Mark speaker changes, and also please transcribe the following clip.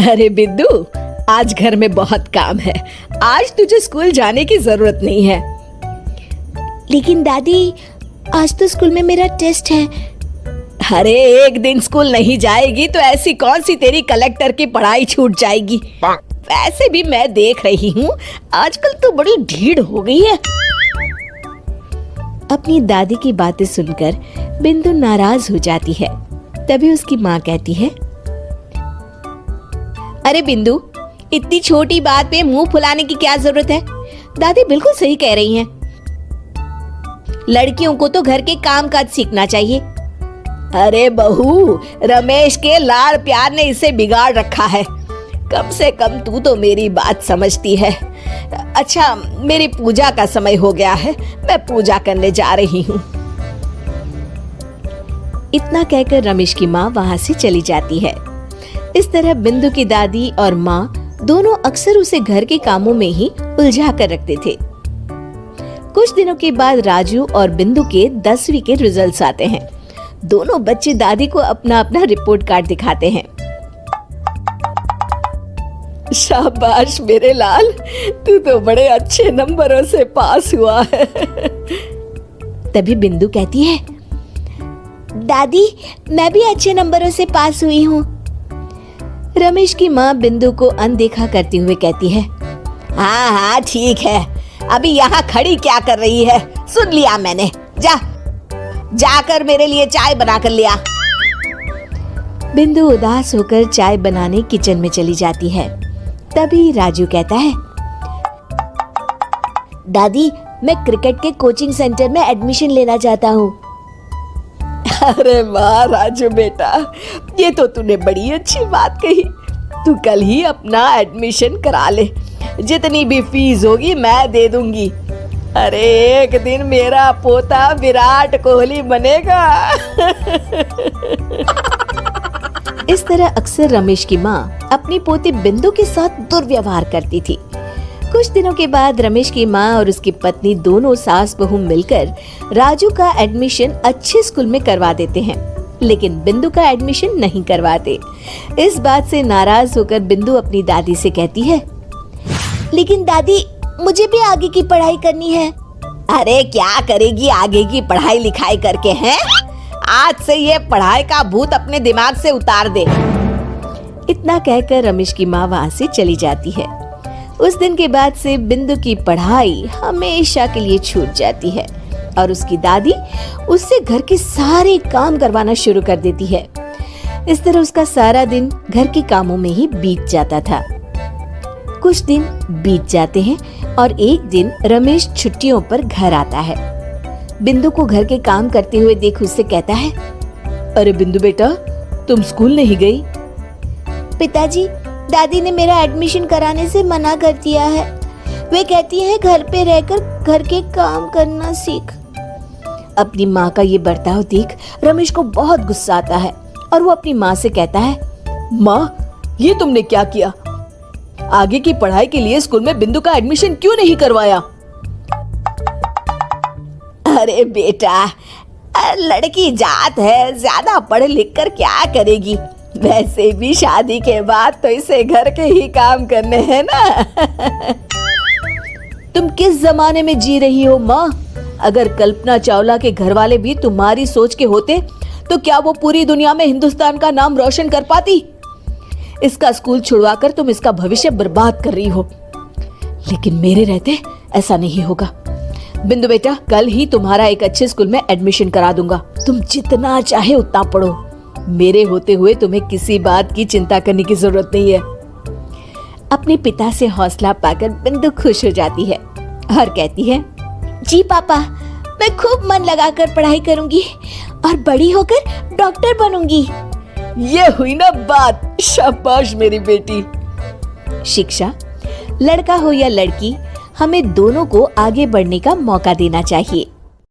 Speaker 1: अरे बिंदु, आज घर में बहुत काम है। आज तुझे स्कूल जाने की जरूरत नहीं है।
Speaker 2: लेकिन दादी, आज तो स्कूल में मेरा टेस्ट है।
Speaker 1: अरे एक दिन स्कूल नहीं जाएगी तो ऐसी कौन सी तेरी कलेक्टर की पढ़ाई छूट जाएगी। वैसे भी मैं देख रही हूँ आजकल तो बड़ी ढीठ हो गई है।
Speaker 2: अपनी दादी की बातें सुनकर बिंदु नाराज हो जाती है। तभी उसकी माँ कहती है,
Speaker 1: अरे बिंदु, इतनी छोटी बात पे मुंह फुलाने की क्या जरूरत है। दादी बिल्कुल सही कह रही हैं। लड़कियों को तो घर के काम काज सीखना चाहिए। अरे बहू, रमेश के लाड़ प्यार ने इसे बिगाड़ रखा है। कम से कम तू तो मेरी बात समझती है। अच्छा, मेरी पूजा का समय हो गया है, मैं पूजा करने जा रही हूँ।
Speaker 2: इतना कहकर रमेश की माँ वहाँ से चली जाती है। इस तरह बिंदु की दादी और माँ दोनों अक्सर उसे घर के कामों में ही उलझा कर रखते थे। कुछ दिनों के बाद राजू और बिंदु के 10वीं के रिजल्ट्स आते हैं। दोनों बच्चे दादी को अपना अपना रिपोर्ट कार्ड दिखाते हैं।
Speaker 1: शाबाश मेरे लाल, तू तो बड़े अच्छे नंबरों से पास हुआ है।
Speaker 2: तभी बिंदु कहती है, दादी मैं भी अच्छे नंबरों से पास हुई हूँ। रमेश की माँ बिंदु को अनदेखा करते हुए कहती है,
Speaker 1: हाँ हाँ ठीक है, अभी यहाँ खड़ी क्या कर रही है, सुन लिया मैंने। जाकर मेरे लिए चाय बना कर लिया।
Speaker 2: बिंदु उदास होकर चाय बनाने किचन में चली जाती है। तभी राजू कहता है, दादी मैं क्रिकेट के कोचिंग सेंटर में एडमिशन लेना चाहता हूँ।
Speaker 1: अरे वाह राजू बेटा, ये तो तूने बड़ी अच्छी बात कही। तू कल ही अपना एडमिशन करा ले, जितनी भी फीस होगी मैं दे दूंगी। अरे एक दिन मेरा पोता विराट कोहली बनेगा।
Speaker 2: इस तरह अक्सर रमेश की माँ अपनी पोती बिंदु के साथ दुर्व्यवहार करती थी। कुछ दिनों के बाद रमेश की माँ और उसकी पत्नी दोनों सास बहू मिलकर राजू का एडमिशन अच्छे स्कूल में करवा देते हैं, लेकिन बिंदु का एडमिशन नहीं करवाते। इस बात से नाराज होकर बिंदु अपनी दादी से कहती है, लेकिन दादी मुझे भी आगे की पढ़ाई करनी है।
Speaker 1: अरे क्या करेगी आगे की पढ़ाई लिखाई करके हैं? आज से ये पढ़ाई का भूत अपने दिमाग से उतार दे।
Speaker 2: इतना कहकर रमेश की माँ वहाँ से चली जाती है। उस दिन के बाद से बिंदु की पढ़ाई हमेशा के लिए छूट जाती है और उसकी दादी उससे घर के सारे काम करवाना शुरू कर देती है। इस तरह उसका सारा दिन घर के कामों में ही बीत जाता था। कुछ दिन बीत जाते हैं और एक दिन रमेश छुट्टियों पर घर आता है। बिंदु को घर के काम करते हुए देख उससे कहता है,
Speaker 1: अरे बिंदु बेटा, तुम स्कूल नहीं गई?
Speaker 2: पिताजी, दादी ने मेरा एडमिशन कराने से मना कर दिया है। वे कहती है घर पे रहकर घर के काम करना सीख। अपनी माँ का ये बर्ताव देख रमेश को बहुत गुस्सा आता है और वो अपनी माँ से कहता है,
Speaker 1: माँ ये तुमने क्या किया? आगे की पढ़ाई के लिए स्कूल में बिंदु का एडमिशन क्यों नहीं करवाया? अरे बेटा, लड़की जात है, ज्यादा पढ़ लिख कर क्या करेगी? वैसे भी शादी के बाद तो इसे घर के ही काम करने हैं ना। तुम किस जमाने में जी रही हो माँ? अगर कल्पना चावला के घर वाले भी तुम्हारी सोच के होते तो क्या वो पूरी दुनिया में हिंदुस्तान का नाम रोशन कर पाती? इसका स्कूल छुड़वाकर तुम इसका भविष्य बर्बाद कर रही हो, लेकिन मेरे रहते ऐसा नहीं होगा। बिंदु बेटा, कल ही तुम्हारा एक अच्छे स्कूल में एडमिशन करा दूंगा। तुम जितना चाहे उतना पढ़ो, मेरे होते हुए तुम्हें किसी बात की चिंता करने की जरूरत नहीं है।
Speaker 2: अपने पिता से हौसला पाकर बिंदु खुश हो जाती है और कहती है, जी पापा, मैं खूब मन लगाकर पढ़ाई करूंगी और बड़ी होकर डॉक्टर बनूंगी।
Speaker 1: ये हुई ना बात, शाबाश मेरी बेटी।
Speaker 2: शिक्षा, लड़का हो या लड़की, हमें दोनों को आगे बढ़ने का मौका देना चाहिए।